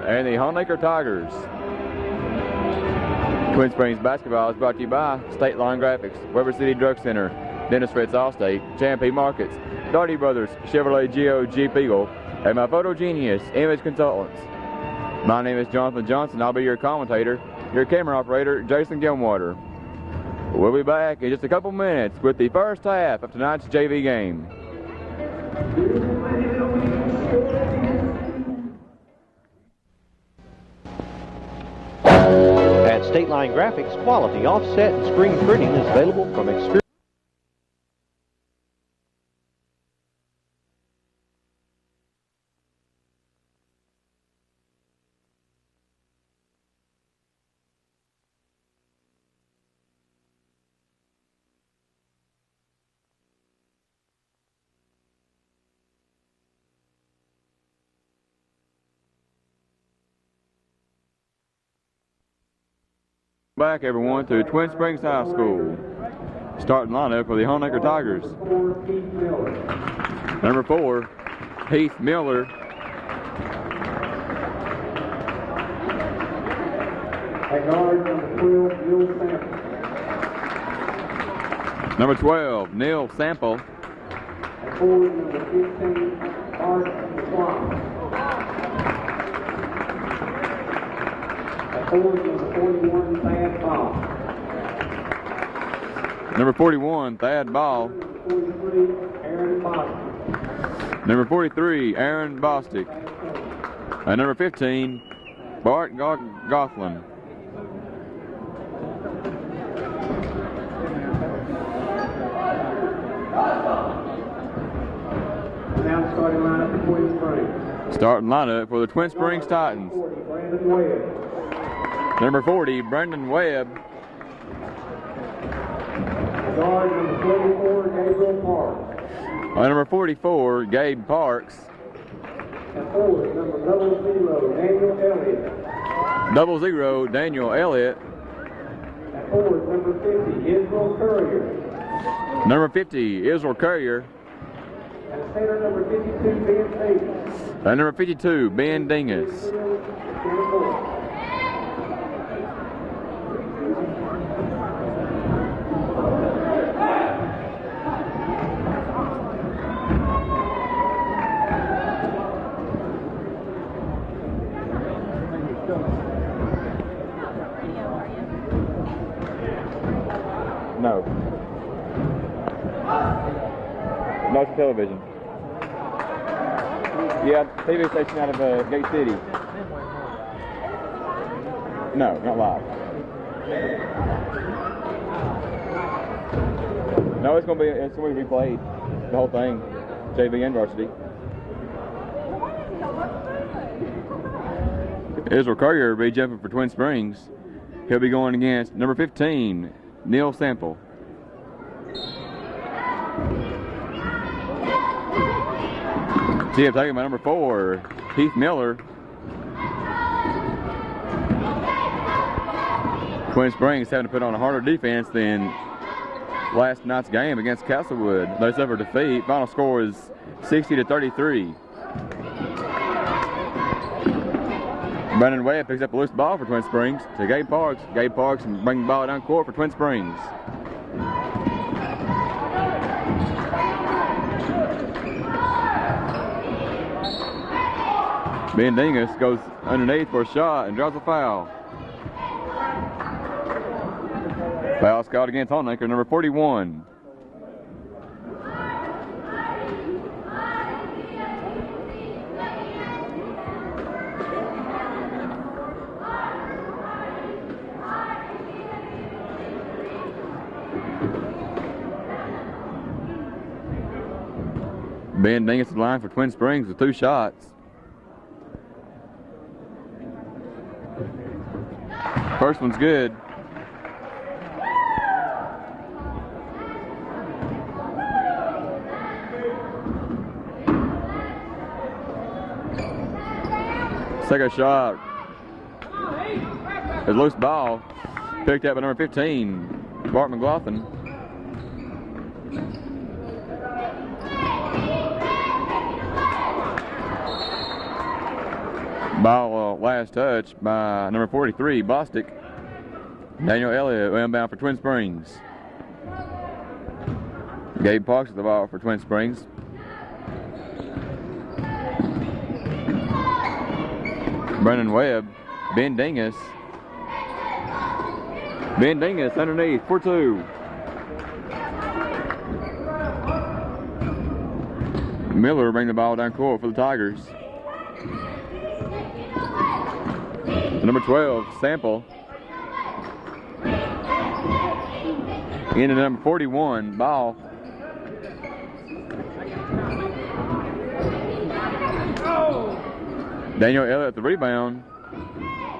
and the Honaker Tigers. Twin Springs basketball is brought to you by State Line Graphics, Weber City Drug Center, Dennis Fritz Allstate, Champy Markets, Darty Brothers, Chevrolet Geo Jeep Eagle, and my Photo Genius Image Consultants. My name is Jonathan Johnson. I'll be your commentator, your camera operator, Jason Gilmwater. We'll be back in just a couple minutes with the first half of tonight's JV game. At State Line Graphics, quality offset and screen printing is available from Experience. Back everyone to Twin Springs High School. Starting lineup for the Honaker Tigers. Number 4, Heath Miller. Number 12, Neil Sample. Number 15, Art Swamp. Number 41, Thad Ball. Number 43, Aaron Bostic. And number 15, Bart Gothland. Now starting lineup for Twin Springs. Starting lineup for the Twin Springs Titans. Number 40, Brandon Webb. Guard number 44, Gabriel Parks. Number 44, Gabe Parks. And forward, number 00, Daniel Elliott. 00, Daniel Elliott. And forward, number 50, Israel Courier. Number 50, Israel Courier. And center, number 52, Ben Davis. And number 52, Ben Dingus. No. No, it's television. Yeah, TV station out of Gate City. No, not live. No, it's gonna be replayed. The whole thing, JV and varsity. Israel Courier will be jumping for Twin Springs. He'll be going against number 15, Neil Sample. See, I'm taking my number 4, Heath Miller. Twin Springs having to put on a harder defense than last night's game against Castlewood. They suffered defeat. Final score is 60-33. Brandon Webb picks up a loose ball for Twin Springs to Gabe Parks. Gabe Parks bringing the ball down court for Twin Springs. Ben Dingus goes underneath for a shot and draws a foul. Foul called against Honaker, number 41. Ben Dingus is line for Twin Springs with 2 shots. First one's good. Second shot. A loose ball. Picked up by number 15, Bart McLaughlin. Ball last touch by number 43, Bostic. Daniel Elliott inbound for Twin Springs. Gabe Parks with the ball for Twin Springs. Brennan Webb, Ben Dingus. Ben Dingus underneath for 2. Miller bring the ball down court for the Tigers. Number 12, Sample. Into number 41, Ball. Daniel Elliott the rebound.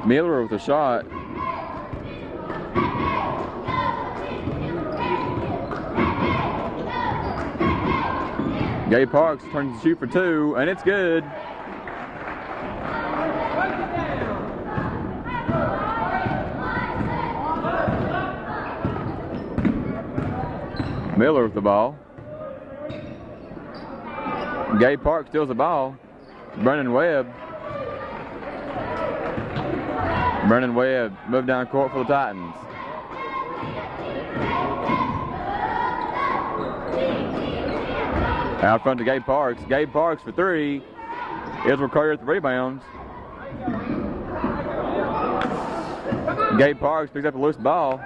Miller with a shot. Gabe Parks turns to shoot for 2, and it's good. Miller with the ball. Gabe Parks steals the ball. Brennan Webb. Brennan Webb moved down court for the Titans. Out front to Gabe Parks. Gabe Parks for 3. Israel Courier at the rebounds. Gabe Parks picks up a loose ball.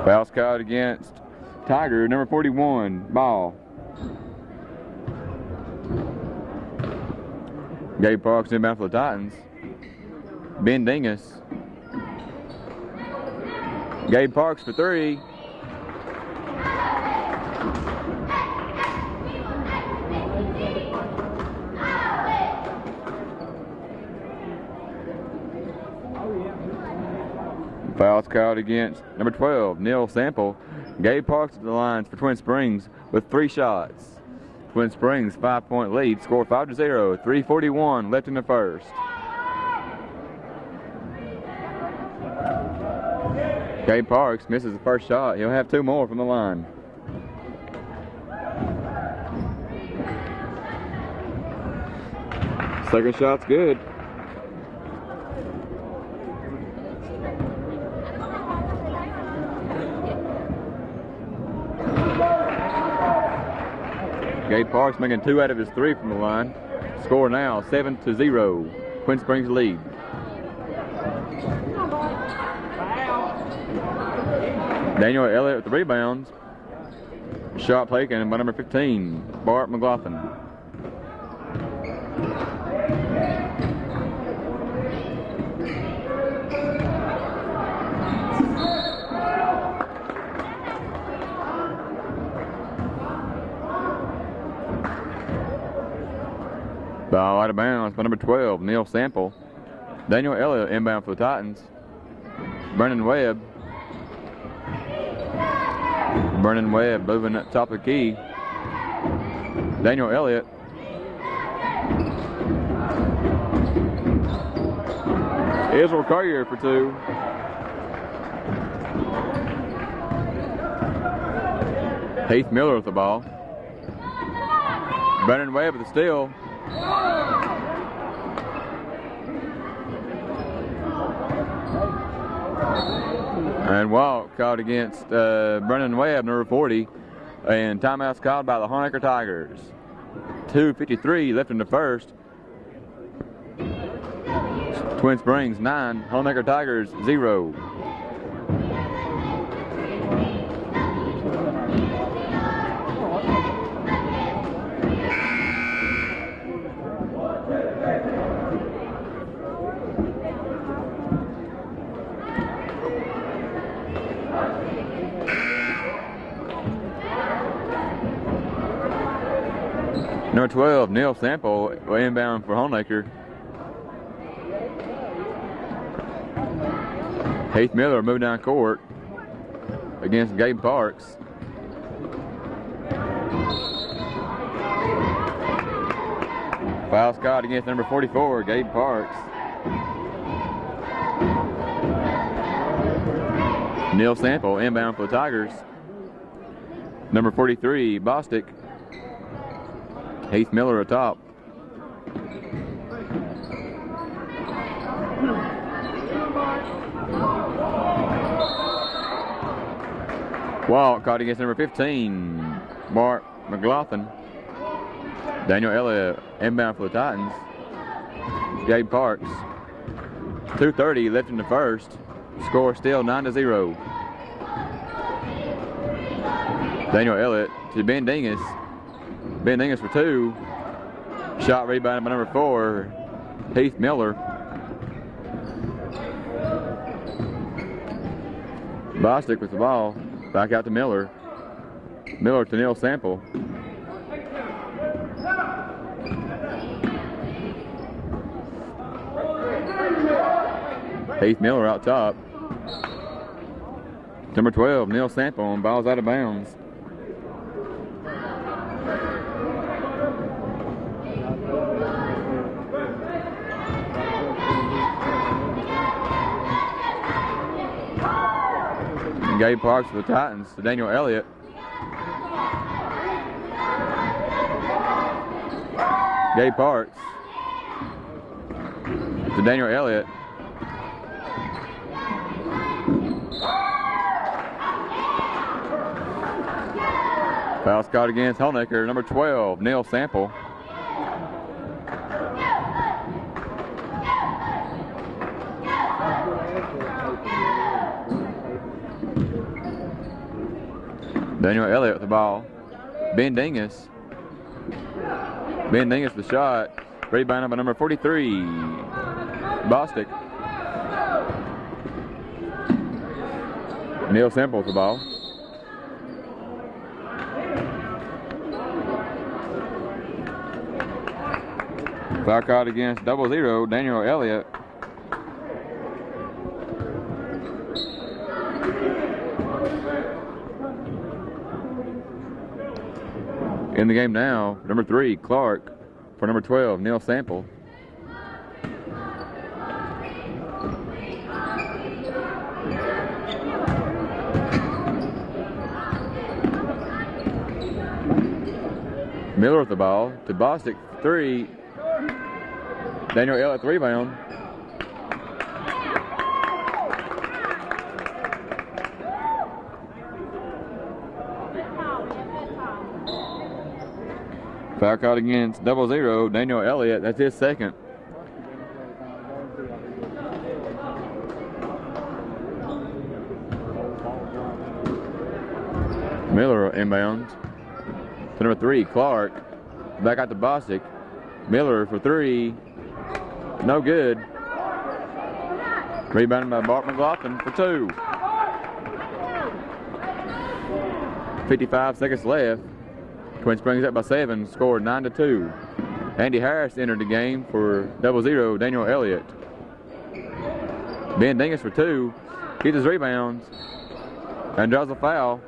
Foul called against Tiger, number 41, Ball. Gabe Parks inbound for the Titans. Ben Dingus. Gabe Parks for 3. Fouls called against number 12, Neil Sample. Gabe Parks at the lines for Twin Springs with 3 shots. Twin Springs 5-point lead, score 5-0, 3:41 left in the first. Gabe Parks misses the first shot. He'll have 2 more from the line. Second shot's good. Gabe Parks making 2 out of his 3 from the line. Score now 7-0. Twin Springs lead. Daniel Elliott with the rebounds. Shot taken by number 15, Bart McLaughlin. Ball out of bounds by number 12, Neil Sample. Daniel Elliott inbound for the Titans. Brennan Webb. Brennan Webb moving up top of the key. Daniel Elliott. Israel Courier for 2. Heath Miller with the ball. Brennan Webb with the steal. And walk called against Brennan Webb, number 40. And timeout's called by the Honaker Tigers. 2:53 left in the first. Twin Springs 9, Honaker Tigers 0. Number 12, Neil Sample, inbound for Honaker. Heath Miller moving down court against Gabe Parks. Foul called against number 44, Gabe Parks. Neil Sample inbound for the Tigers. Number 43, Bostic. Heath Miller atop. Walk caught against number 15, Mark McLaughlin. Daniel Elliott inbound for the Titans. Gabe Parks. 2:30 left in the first. Score still 9-0. Daniel Elliott to Ben Dingus. Ben Dingus for 2. Shot rebounded by number 4, Heath Miller. Bostic with the ball. Back out to Miller. Miller to Neil Sample. Heath Miller out top. Number 12, Neil Sample, and ball's out of bounds. Gabe Parks for the Titans to Daniel Elliott. Gabe Parks to Daniel Elliott. Foul caught against Honaker, number 12, Neil Sample. Daniel Elliott with the ball. Ben Dingus. Ben Dingus the shot. Rebounded by number 43, Bostic. Neil Sample with the ball. Foul caught against 00, Daniel Elliott. In the game now, number 3, Clark, for number 12, Neil Sample. Miller with the ball to Bostic, 3. Daniel Elliott, rebound. Foul caught against 00, Daniel Elliott. That's his second. Miller inbounds to number 3, Clark. Back out to Bostic. Miller for 3. No good. Rebounded by Bart McLaughlin for 2. 55 seconds left. Twin Springs up by 7, scored 9-2. Andy Harris entered the game for 00, Daniel Elliott. Ben Dingus for 2. Gets his rebounds and draws a foul.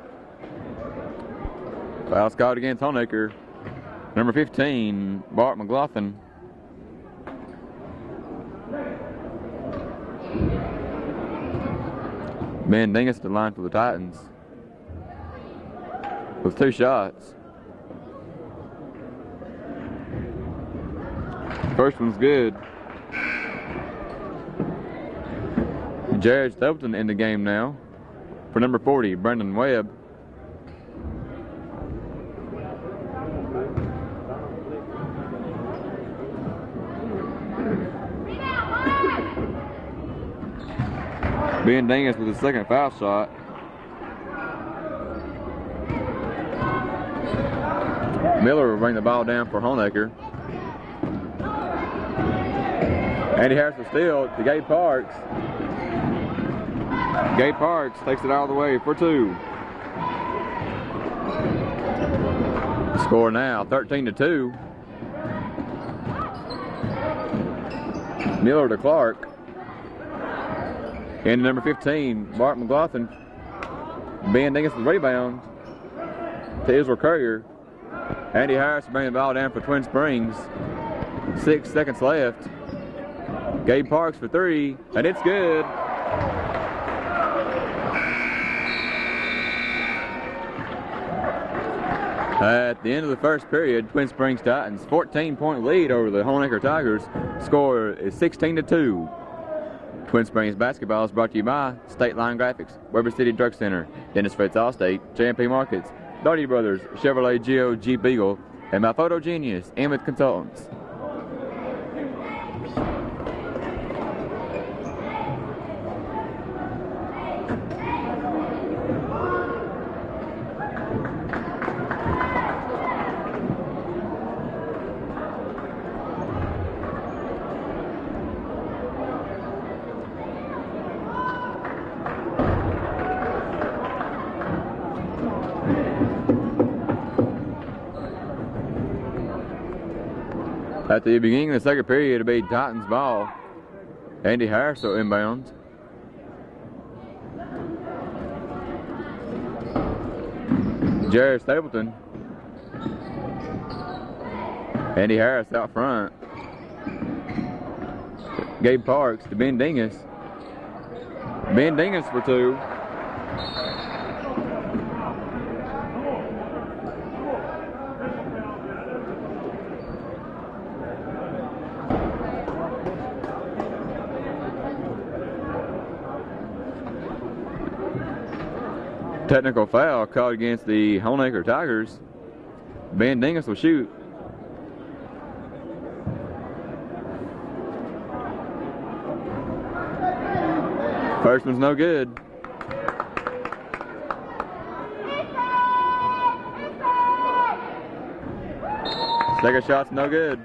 Foul's called against Honaker. Number 15, Bart McLaughlin. Ben Dingus to the line for the Titans with 2 shots. First one's good. Jared Stapleton in the game now for number 40, Brendan Webb. Ben Dingus with his second foul shot. Miller will bring the ball down for Honaker. Andy Harris will steal to Gabe Parks. Gabe Parks takes it all the way for 2. Score now 13-2. Miller to Clark. And number 15, Bart McLaughlin. Ben Dingus with the rebound to Israel Courier. Andy Harris bringing the ball down for Twin Springs. 6 seconds left. Gabe Parks for 3, and it's good. At the end of the first period, Twin Springs Titans 14-point lead over the Honaker Tigers. Score is 16-2. Twin Springs basketball is brought to you by State Line Graphics, Weber City Drug Center, Dennis Fritz Allstate, J&P Markets, Darty Brothers, Chevrolet Geo Jeep Eagle, and my photo genius, Emmett Consultants. At the beginning of the second period, it'll be Titans ball. Andy Harris will inbound. Jared Stapleton. Andy Harris out front. Gabe Parks to Ben Dingus. Ben Dingus for two. Technical foul called against the Honaker Tigers. Ben Dingus will shoot. First one's no good. Second shot's no good.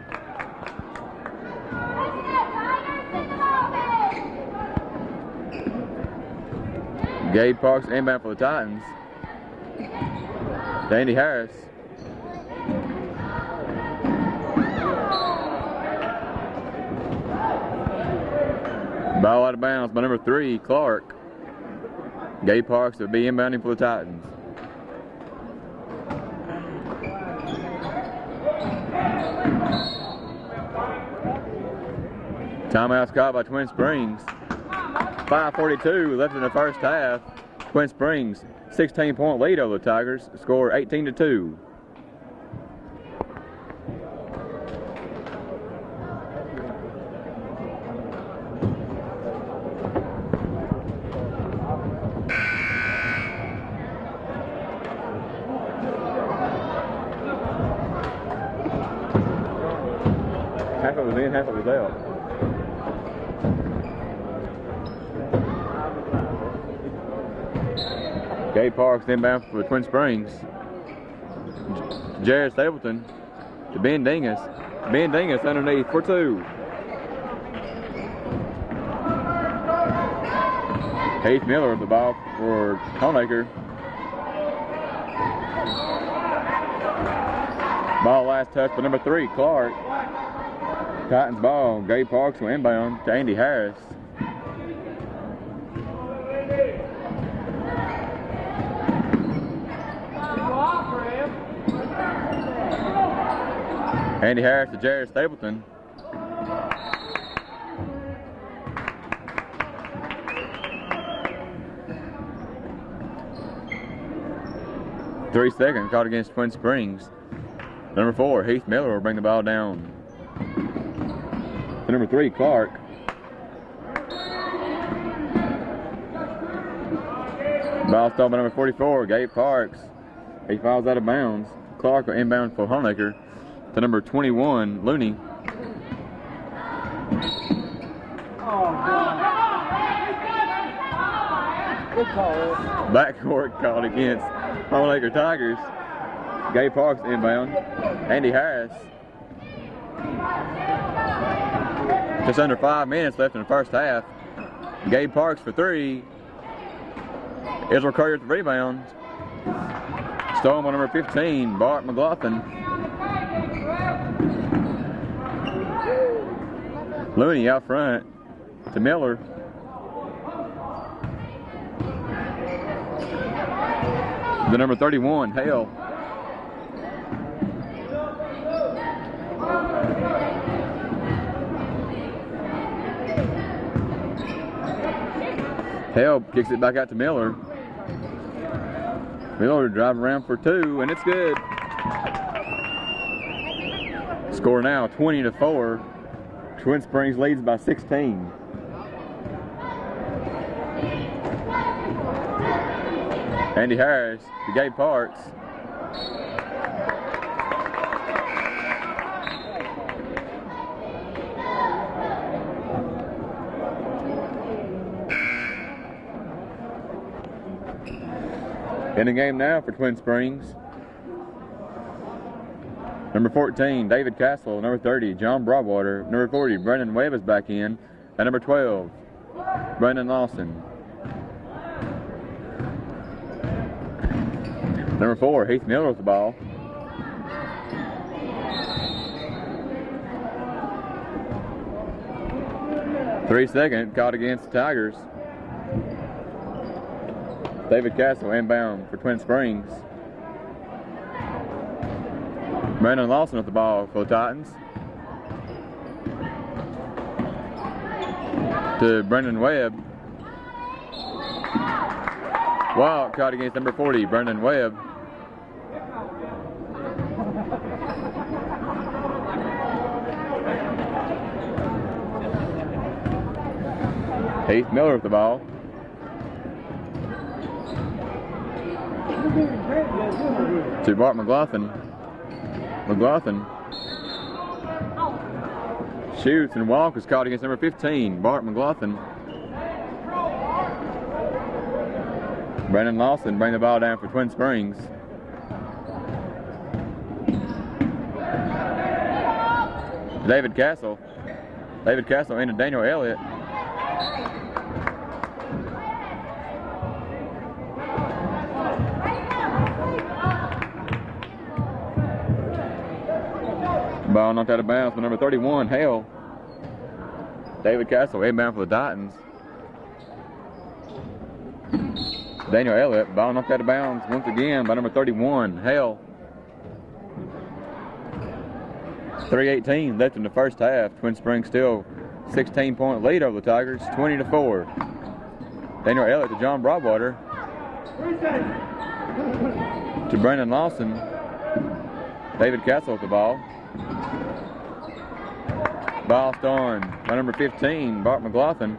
Gabe Parks inbound for the Titans. Andy Harris. Ball out of bounds by number 3, Clark. Gabe Parks will be inbounding for the Titans. Timeout's caught by Twin Springs. 5:42 left in the first half. Twin Springs 16-point lead over the Tigers. Score 18-2. Half of it was in, half of it was out. Gabe Parks inbound for Twin Springs. Jared Stapleton to Ben Dingus. Ben Dingus underneath for two. Heath Miller with the ball for Honaker. Ball last touch by number 3, Clark. Titans ball. Gabe Parks will inbound to Andy Harris. Andy Harris to Jared Stapleton. Three seconds caught against Twin Springs. Number 4, Heath Miller will bring the ball down. To number 3, Clark. Ball stopped by number 44, Gabe Parks. He falls out of bounds. Clark will inbound for Honaker. To number 21, Looney. Good call. Backcourt called against Honaker Tigers. Gabe Parks inbound. Andy Harris. Just under 5 minutes left in the first half. Gabe Parks for 3. Israel Curry with the rebound. Stolen by number 15, Bart McLaughlin. Looney out front to Miller. The number 31, Hale. Hale kicks it back out to Miller. Miller drive around for 2, and it's good. Score now 20-4. Twin Springs leads by 16. Andy Harris to Gabe Parks. In the game now for Twin Springs. Number 14, David Castle. Number 30, John Broadwater. Number 40, Brendan Webb is back in. And number 12, Brandon Lawson. Number 4, Heath Miller with the ball. Three-second caught against the Tigers. David Castle inbound for Twin Springs. Brandon Lawson with the ball for the Titans. To Brendan Webb. Wild caught against number 40, Brendan Webb. Heath Miller with the ball. To Bart McLaughlin. McLaughlin shoots and walk is caught against number 15, Bart McLaughlin. Brandon Lawson bring the ball down for Twin Springs. David Castle. David Castle into Daniel Elliott. Ball knocked out of bounds for number 31, Hale. David Castle inbound for the Titans. Daniel Elliott, ball knocked out of bounds once again by number 31, Hale. 3:18 left in the first half. Twin Springs still 16-point lead over the Tigers, 20-4. Daniel Elliott to John Broadwater. To Brandon Lawson. David Castle with the ball. Ball stolen by number 15, Bart McLaughlin.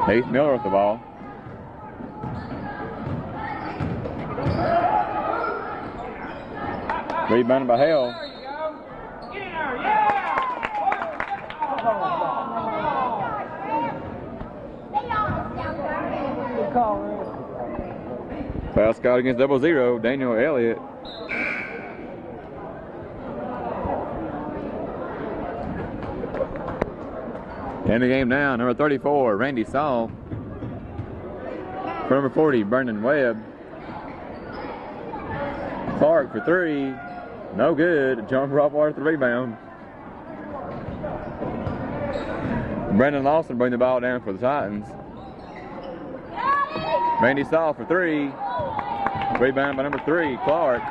Heath Miller with the ball. Rebounded by Hale. Foul Scott against 0-0, Daniel Elliott. In the game now, number 34, Randy Saul. For number 40, Brendan Webb. Clark for three. No good. John Broadwater the rebound. Brandon Lawson bring the ball down for the Titans. Randy Saul for three. Rebound by number 3, Clark.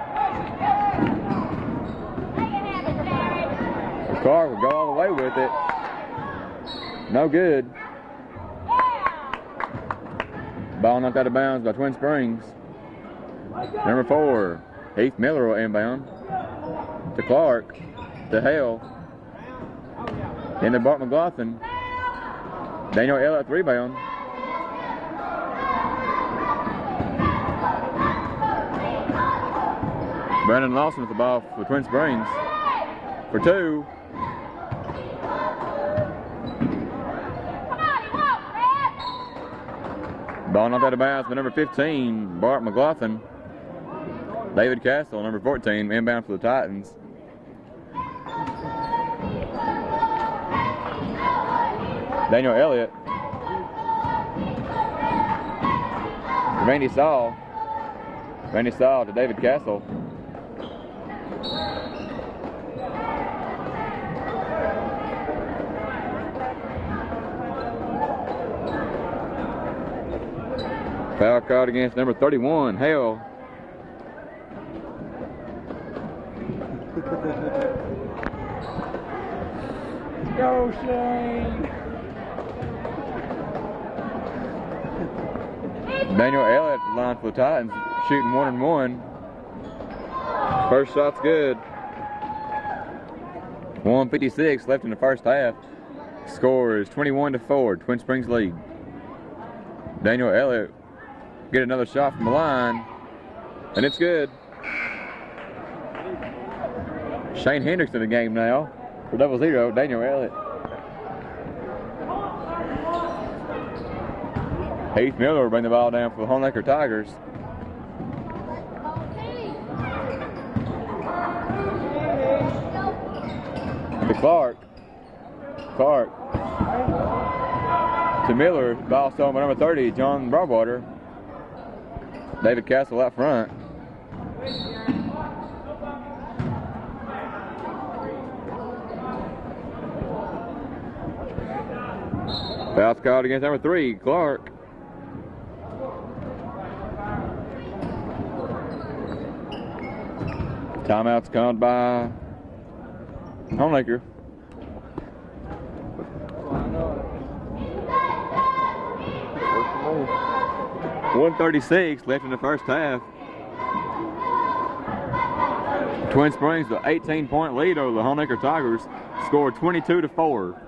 Clark will go all the way with it. No good. Ball knocked out of bounds by Twin Springs. Number 4, Heath Miller will inbound. To Clark. To Hale. Into Bart McLaughlin. Daniel Elliott rebound. Brandon Lawson with the ball for Twin Springs. For 2. Ball knocked out of bounds by number 15, Bart McLaughlin. David Castle, number 14, inbound for the Titans. Daniel Elliott. Randy Saul. Randy Saul to David Castle. Foul caught against number 31, Hale. Go, Shane! Daniel Elliott line for the Titans, shooting 1-and-1. First shot's good. 1:56 left in the first half. Score is 21-4. Twin Springs lead. Daniel Elliott get another shot from the line, and it's good. Shane Hendricks in the game now for 0-0. Daniel Elliott. Heath Miller will bring the ball down for the Honaker Tigers. To Clark to Miller, ball stolen by number 30, John Broadwater. David Castle out front. Foul's called against number 3, Clark. Timeout's called by Honaker. 1:36 left in the first half. Twin Springs with an 18-point lead over the Honaker Tigers. Scored 22-4.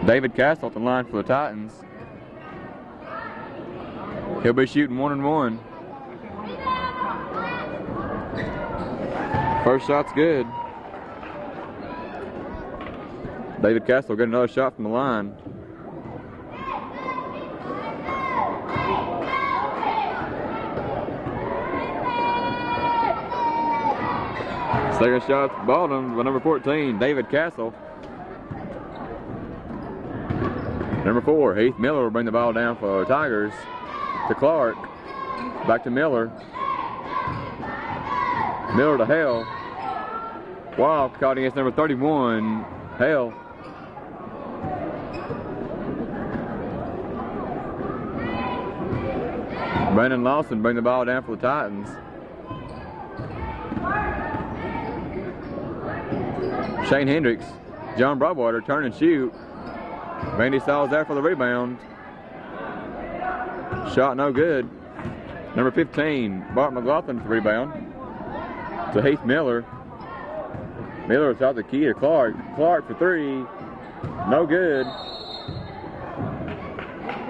David Castle at the line for the Titans. He'll be shooting 1-1. First shot's good. David Castle will get another shot from the line. Second shot's bottom by number 14, David Castle. Number 4, Heath Miller will bring the ball down for Tigers. To Clark. Back to Miller. Miller to Hale. Wild caught against number 31, Hale. Brandon Lawson bring the ball down for the Titans. Shane Hendricks. John Broadwater turn and shoot. Randy Saw's there for the rebound. Shot no good. Number 15, Bart McLaughlin for the rebound. To Heath Miller. Miller shot the key to Clark. Clark for 3. No good.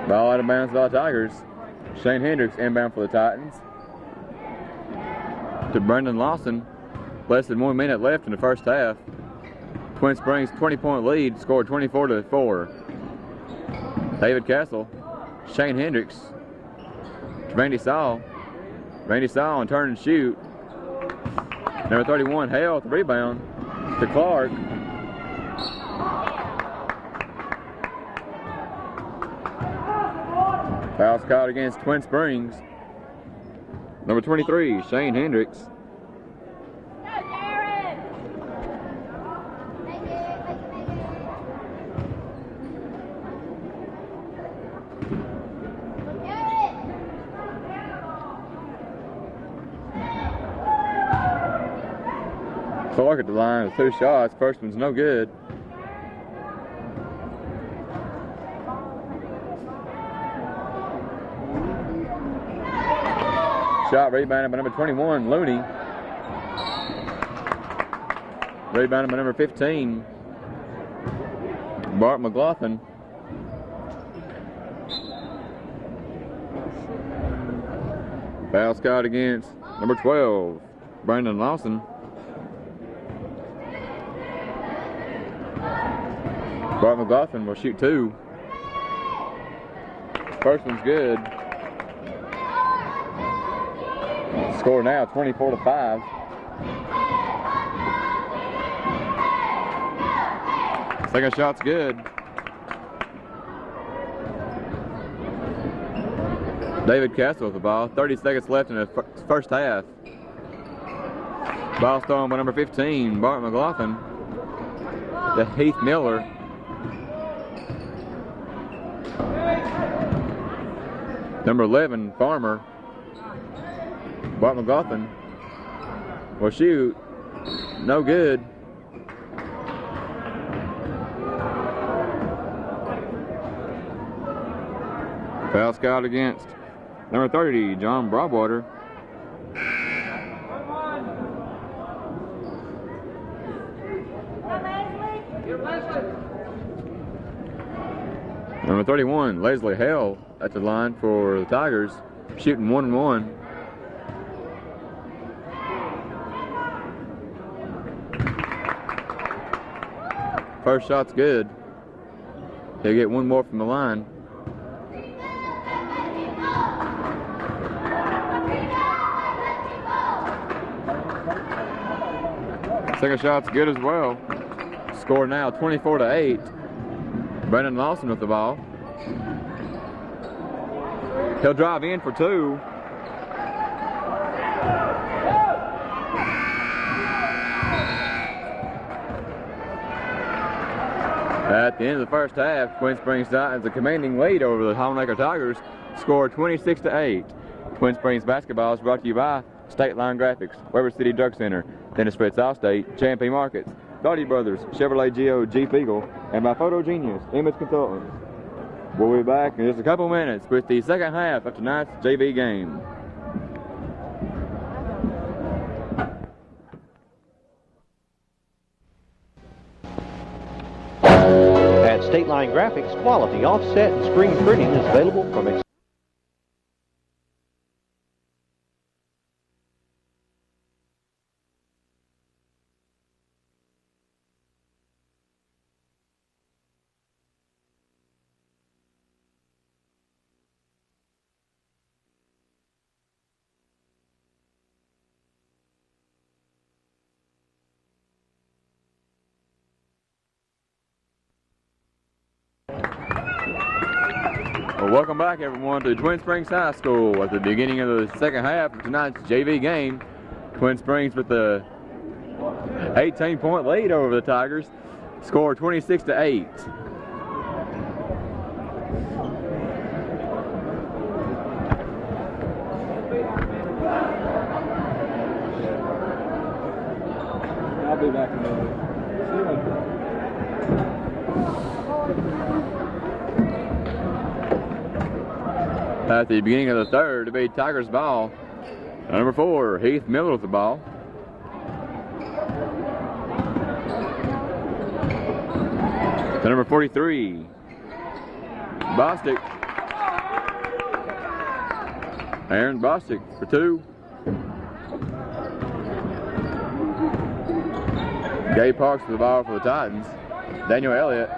Ball out of bounds by the Tigers. Shane Hendricks inbound for the Titans. To Brendan Lawson. Less than 1 minute left in the first half. Twin Springs 20-point lead, scored 24-4. David Castle, Shane Hendricks, Randy Saw on turn and shoot. Number 31, Hale with the rebound to Clark. Foul's caught against Twin Springs. Number 23, Shane Hendricks. Clark at the line with 2 shots. First one's no good. Shot rebounded by number 21, Looney. Rebounded by number 15, Bart McLaughlin. Foul caught against number 12, Brandon Lawson. Bart McLaughlin will shoot 2. First one's good. Score now 24-5. Second shot's good. David Castle with the ball. 30 seconds left in the first half. Ball stolen by number 15, Bart McLaughlin. To Heath Miller. Number 11, Farmer. Bart McLaughlin will shoot. No good. Foul scout against number 30, John Broadwater. Number 31, Leslie Hale at the line for the Tigers, shooting 1-1. First shot's good. He'll get one more from the line. Second shot's good as well. Score now 24-8. Brandon Lawson with the ball. He'll drive in for two. At the end of the first half, Twin Springs Titans a commanding lead over the Honaker Tigers, score 26-8. Twin Springs basketball is brought to you by State Line Graphics, Weber City Drug Center, Dennis Fritz Allstate, Champion Markets, Daugherty Brothers, Chevrolet Geo Jeep Eagle, and by Photo Genius Image Consultants. We'll be back in just a couple minutes with the second half of tonight's JV game. At State Line Graphics, quality offset and screen printing is available from Well, welcome back, everyone, to Twin Springs High School at the beginning of the second half of tonight's JV game. Twin Springs with the 18-point lead over the Tigers, score 26-8. I'll be back in a minute. See you later. At the beginning of the third, to be Tigers ball. Number 4, Heath Miller with the ball. To number 43, Bostic. Aaron Bostic for two. Gabe Parks with the ball for the Titans. Daniel Elliott.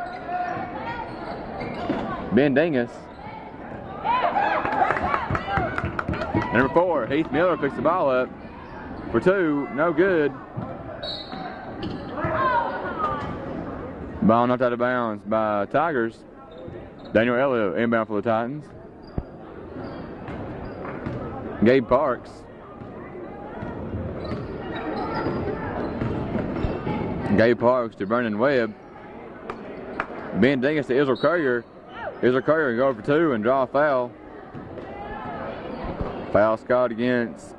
Ben Dingus. Number 4, Heath Miller picks the ball up for two, no good. Ball knocked out of bounds by Tigers. Daniel Elliott inbound for the Titans. Gabe Parks. Gabe Parks to Brandon Webb. Ben Dingus to Israel Courier. Israel Courier go for two and draw a foul. Foul scored against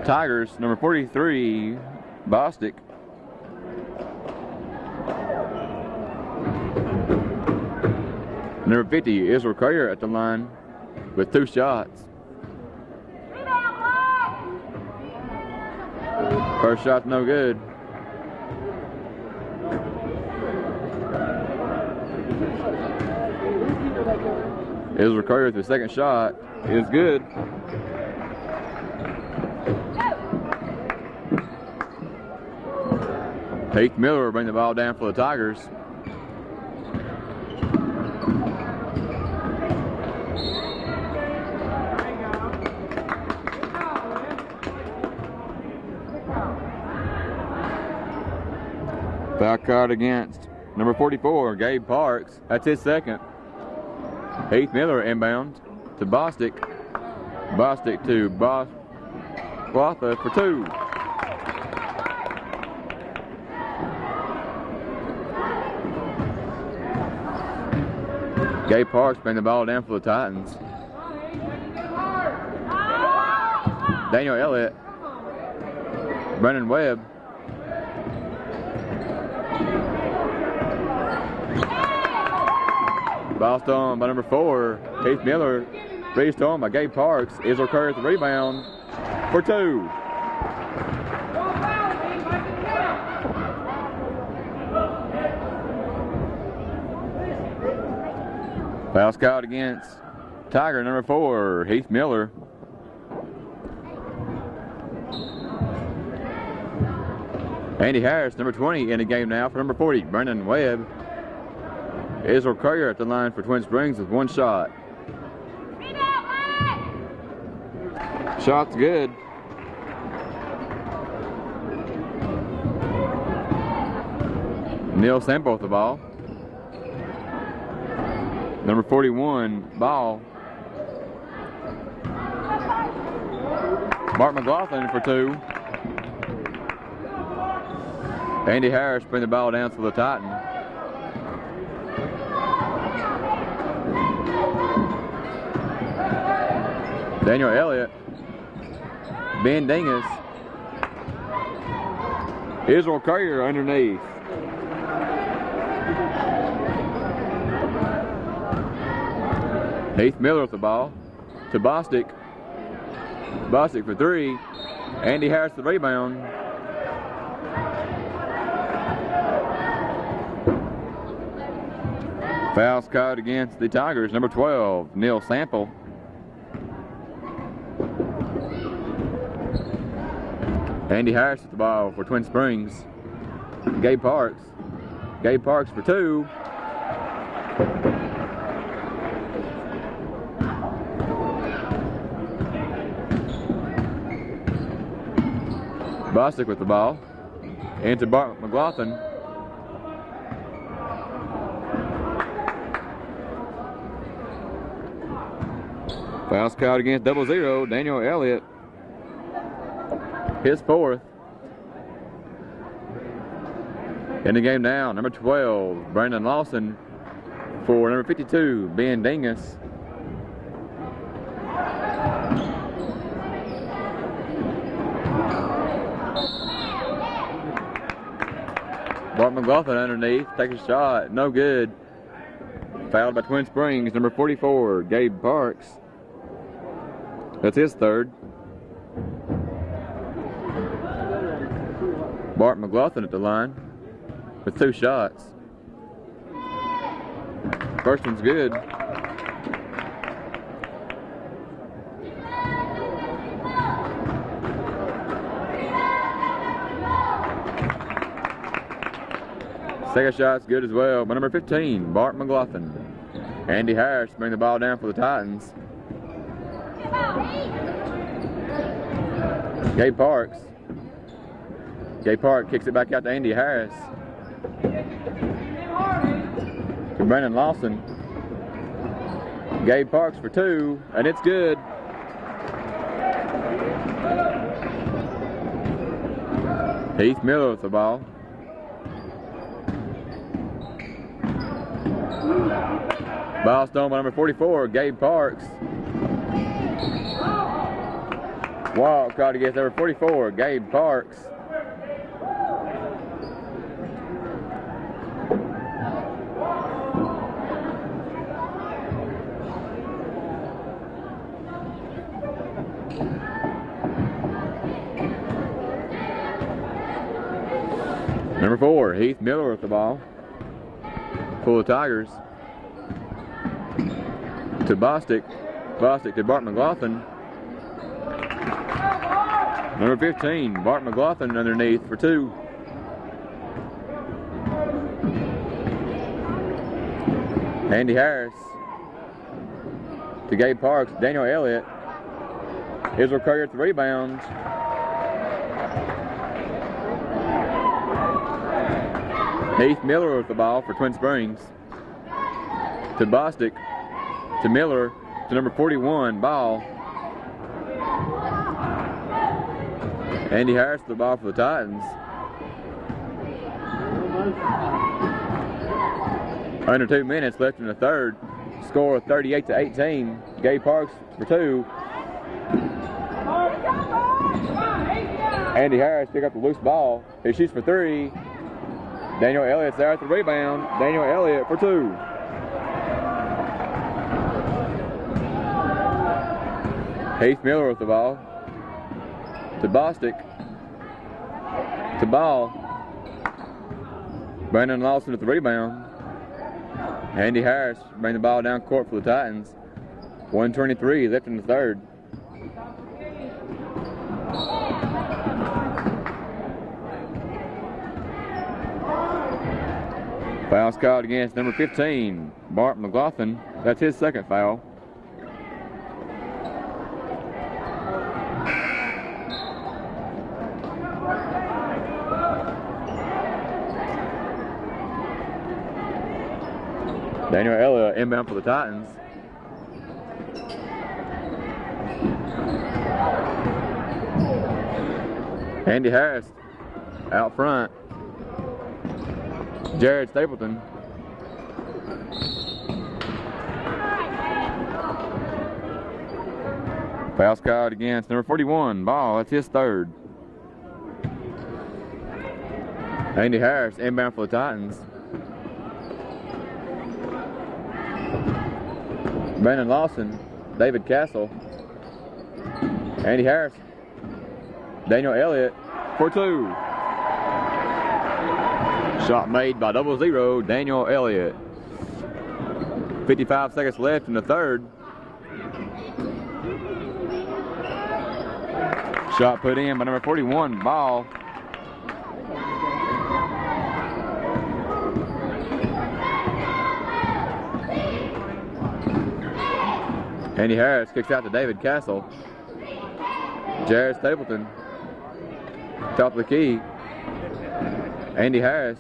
Tigers, number 43, Bostic. Number 50, Israel Courier at the line with two shots. First shot's no good. Israel Courier with the second shot is good. Heath Miller will bring the ball down for the Tigers. Foul card against number 44, Gabe Parks. That's his second. Heath Miller inbound to Bostic. Bostic to Watha for two. Gabe Parks bring the ball down for the Titans. Daniel Elliott, Brennan Webb, ball stolen by number 4, Heath Miller, re-stolen by Gabe Parks. Israel Curry at the rebound for 2. Foul called against Tiger, number 4, Heath Miller. Andy Harris, number 20, in the game now for number 40, Brendan Webb. Israel Currier at the line for Twin Springs with 1 shot. Shot's good. Neil Sample with the ball. Number 41, ball. Mark McLaughlin for 2. Andy Harris bring the ball down for the Titan. Daniel Elliott, Ben Dingus, Israel Currier underneath. Heath Miller with the ball to Bostic. Bostic for 3. Andy Harris the rebound. Foul's called against the Tigers. Number 12, Neil Sample. Andy Harris with the ball for Twin Springs. Gabe Parks. Gabe Parks for 2. Bostic with the ball. Into Bart McLaughlin. Foul's called against 0-0. Daniel Elliott. His 4th. In the game now, number 12, Brandon Lawson. For number 52, Ben Dingus. Bart McLaughlin underneath, takes a shot, no good. Fouled by Twin Springs, number 44, Gabe Parks. That's his 3rd. Bart McLaughlin at the line with 2 shots. First one's good. Second shot's good as well by number 15, Bart McLaughlin. Andy Harris bring the ball down for the Titans. Gabe Parks. Gabe Parks kicks it back out to Andy Harris. To Brandon Lawson. Gabe Parks for 2, and it's good. Heath Miller with the ball. Ball stolen by number 44, Gabe Parks. Walk caught against number 44, Gabe Parks. Number 4, Heath Miller with the ball. For the Tigers. To Bostic. Bostic to Bart McLaughlin. Number 15, Bart McLaughlin underneath for 2. Andy Harris to Gabe Parks. Daniel Elliott. Israel Currier at the rebound. Heath Miller with the ball for Twin Springs. To Bostic. To Miller. To number 41, ball. Andy Harris with the ball for the Titans. Under 2 minutes left in the 3rd. Score of 38-18. Gabe Parks for 2. Andy Harris pick up the loose ball. He shoots for three. Daniel Elliott's there at the rebound. Daniel Elliott for two. Heath Miller with the ball. To Bostic. To Ball. Brandon Lawson with the rebound. Andy Harris bring the ball down court for the Titans. 1:23 left in the third. Foul's called against number 15, Bart McLaughlin. That's his second foul. Daniel Elliott inbound for the Titans. Andy Harris out front. Jared Stapleton. Foul called against number 41, Ball. That's his third. Andy Harris inbound for the Titans. Brandon Lawson, David Castle, Andy Harris, Daniel Elliott for two. Shot made by 00, Daniel Elliott. 55 seconds left in the third. Shot put in by number 41, Ball. Andy Harris kicks out to David Castle. Jared Stapleton. Top of the key. Andy Harris.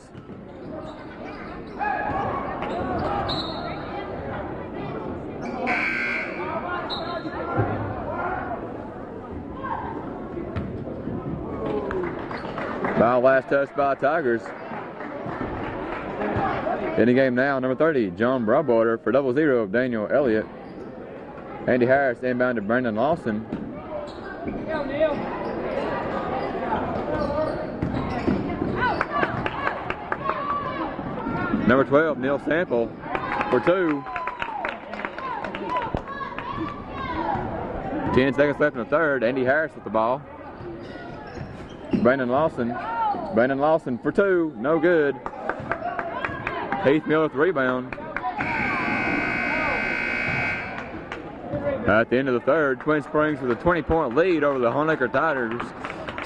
Ball last touch by Tigers. In the game now, number 30, John Broadwater for 00, Daniel Elliott. Andy Harris inbound to Brandon Lawson. Number 12, Neil Sample for two. 10 seconds left in the third. Andy Harris with the ball. Brandon Lawson for two. No good. Heath Miller with the rebound. At the end of the third, Twin Springs with a 20-point lead over the Honaker Tigers.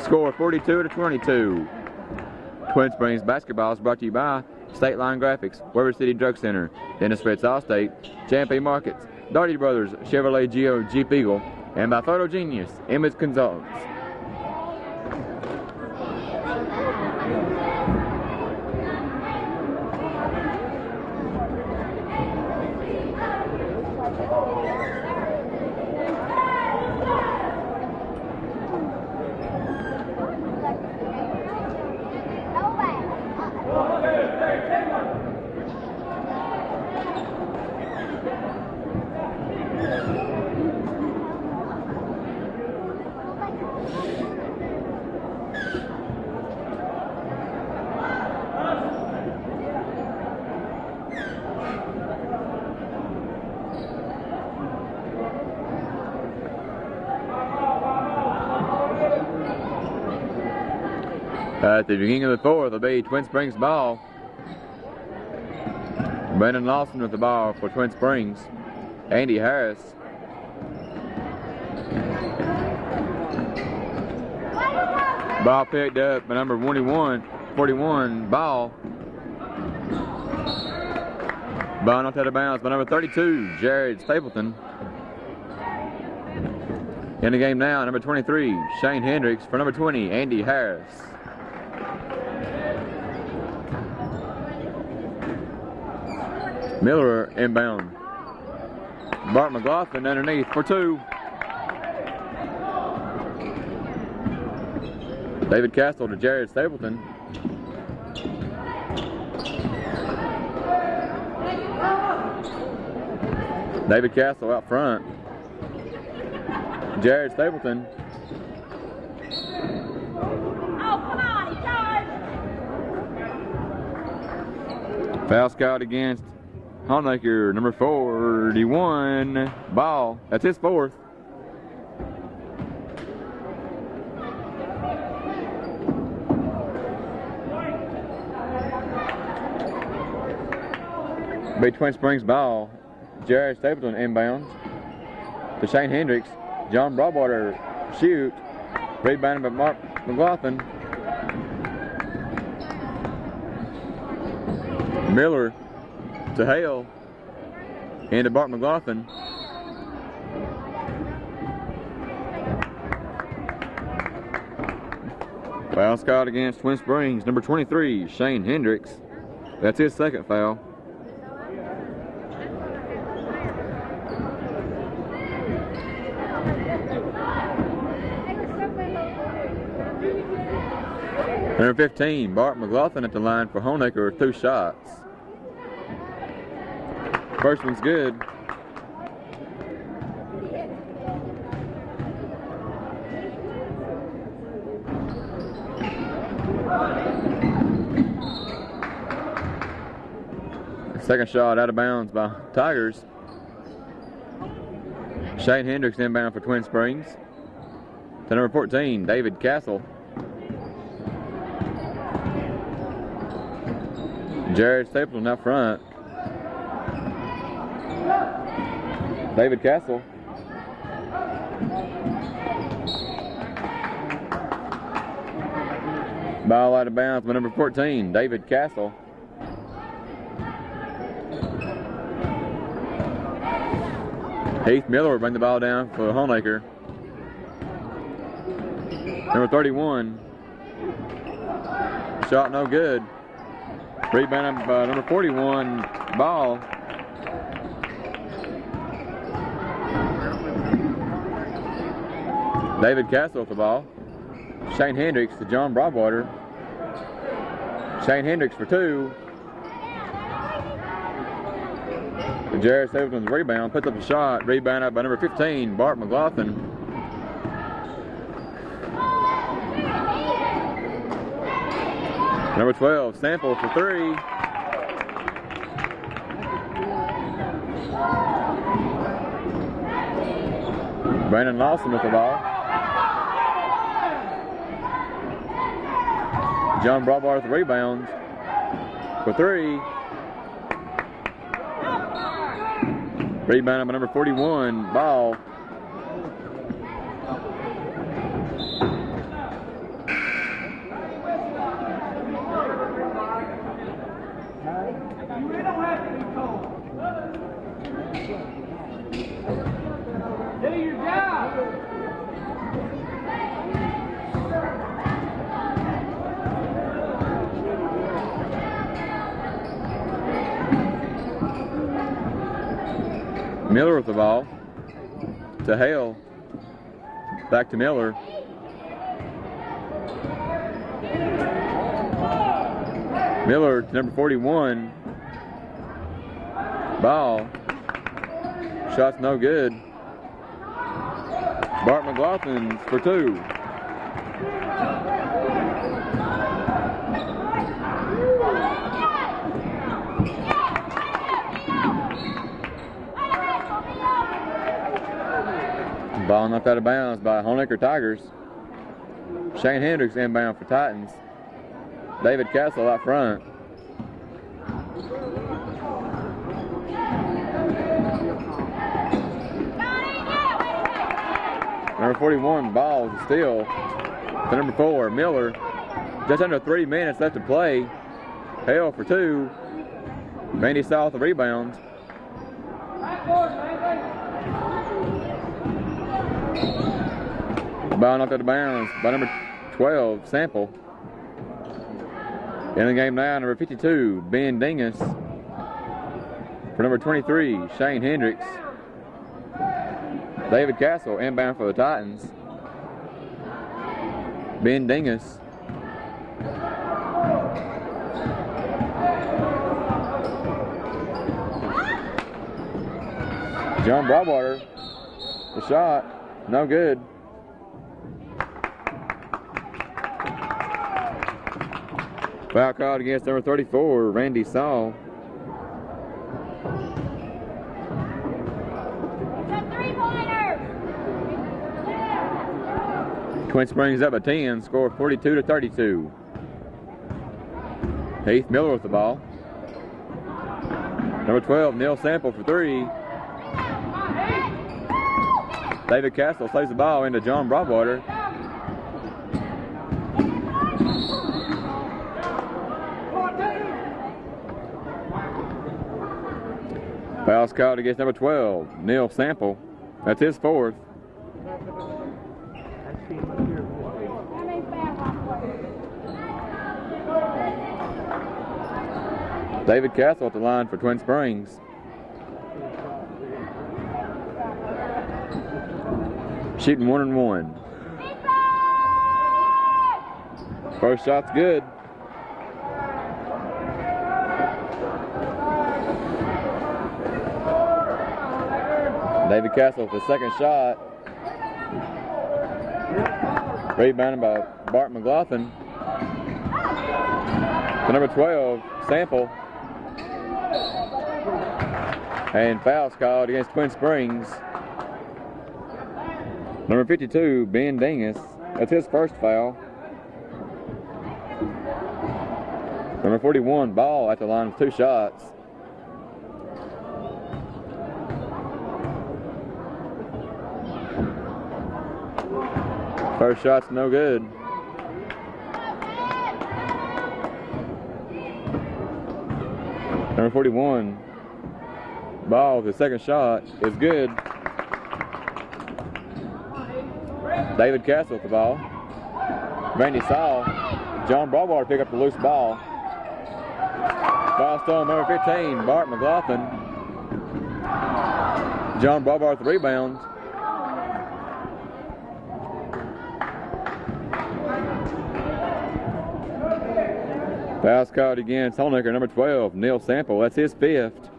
Score 42-22. Twin Springs basketball is brought to you by State Line Graphics, Weber City Drug Center, Dennis Fritz Allstate, Champaign Markets, Darty Brothers, Chevrolet Geo Jeep Eagle, and by Photo Genius, Image Consultants. At the beginning of the fourth, it'll be Twin Springs ball. Brandon Lawson with the ball for Twin Springs. Andy Harris. Ball picked up by number 41, Ball. Ball knocked out of bounds by number 32, Jared Stapleton. In the game now, number 23, Shane Hendricks for number 20, Andy Harris. Miller inbound. Bart McLaughlin underneath for two. David Castle to Jared Stapleton. David Castle out front. Jared Stapleton. Foul scout against Honaker, number 41. Ball. That's his fourth. Be Twin Springs ball. Jared Stapleton inbounds to Shane Hendricks. John Broadwater shoot. Rebounded by Mark McLaughlin. Miller to Hale. Into Bart McLaughlin. Foul scout against Twin Springs, number 23, Shane Hendricks. That's his second foul. Number 15, Bart McLaughlin at the line for Honaker with 2 shots. First one's good. Second shot out of bounds by Tigers. Shane Hendricks inbound for Twin Springs. To number 14, David Castle. Jared Stapleton up front. David Castle. Ball out of bounds by number 14, David Castle. Heath Miller will bring the ball down for Honaker. Number 31. Shot no good. Rebounded by number 41, Ball. David Castle with the ball. Shane Hendricks to John Broadwater. Shane Hendricks for 2. Jared Stapleton's rebound, puts up a shot, rebounded by number 15, Bart McLaughlin. Number 12, Sample for 3. Brandon Lawson with the ball. John Broadwater with the rebounds for 3. Rebounded by number 41, Ball. Do your job. Miller with the ball to Hale. Back to Miller. Miller to number 41. Ball. Shot's no good. Bart McLaughlin's for 2. Ball knocked out of bounds by Honaker Tigers. Shane Hendricks inbound for Titans. David Castle out front. Number 41, Ball is still to number 4, Miller. Just under 3 minutes left to play. Hale for 2. Randy South the rebound. Ball knocked out of bounds by number 12, Sample. In the game now, number 52, Ben Dingus. For number 23, Shane Hendricks. David Castle inbound for the Titans. Ben Dingus. John Broadwater. The shot, no good. Foul called against number 34, Randy Saul. Twin Springs up by 10, score 42-32. Heath Miller with the ball. Number 12, Neil Sample for 3. David Castle saves the ball into John Broadwater. Foul's called against number 12, Neil Sample. That's his 4th. David Castle at the line for Twin Springs. Shooting 1-1. First shot's good. David Castle with the second shot. Rebounded by Bart McLaughlin. The number 12, Sample. And foul's called against Twin Springs. Number 52, Ben Dingus. That's his first foul. Number 41, Ball at the line with 2 shots. First shot's no good. Number 41, Ball, the second shot is good. David Castle with the ball. Randy Saul. John Broadwater pick up the loose ball. Foul stone number 15, Bart McLaughlin. John Broadwater with the rebound. Foul's called against Honaker, number 12, Neil Sample. That's his 5th.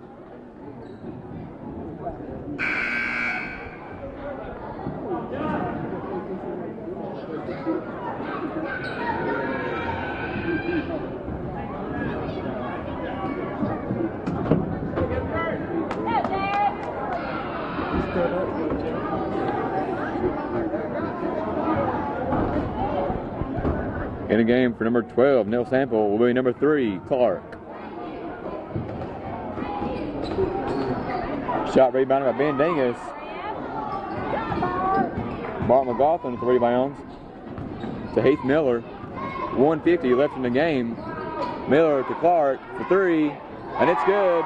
In the game for number 12, Neil Sample, will be number 3, Clark. Shot rebounded by Ben Dingus. Bart McLaughlin with the rebounds to Heath Miller. 1:50 left in the game. Miller to Clark for 3, and it's good.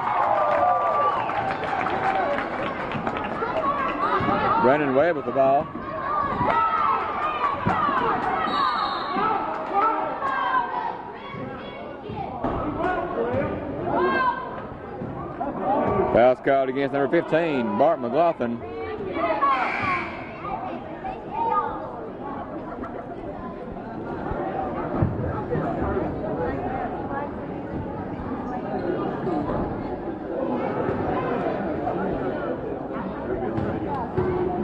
Brandon Webb with the ball. Foul's called against number 15, Bart McLaughlin.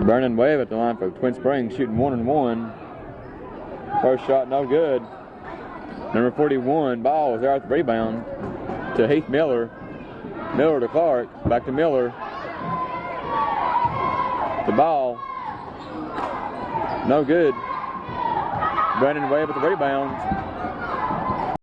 Brandon Webb at the line for Twin Springs, shooting 1-1. First shot no good. Number 41, Ball was there at the rebound to Heath Miller. Miller to Clark, back to Miller. The Ball, no good. Brandon Webb with the rebound.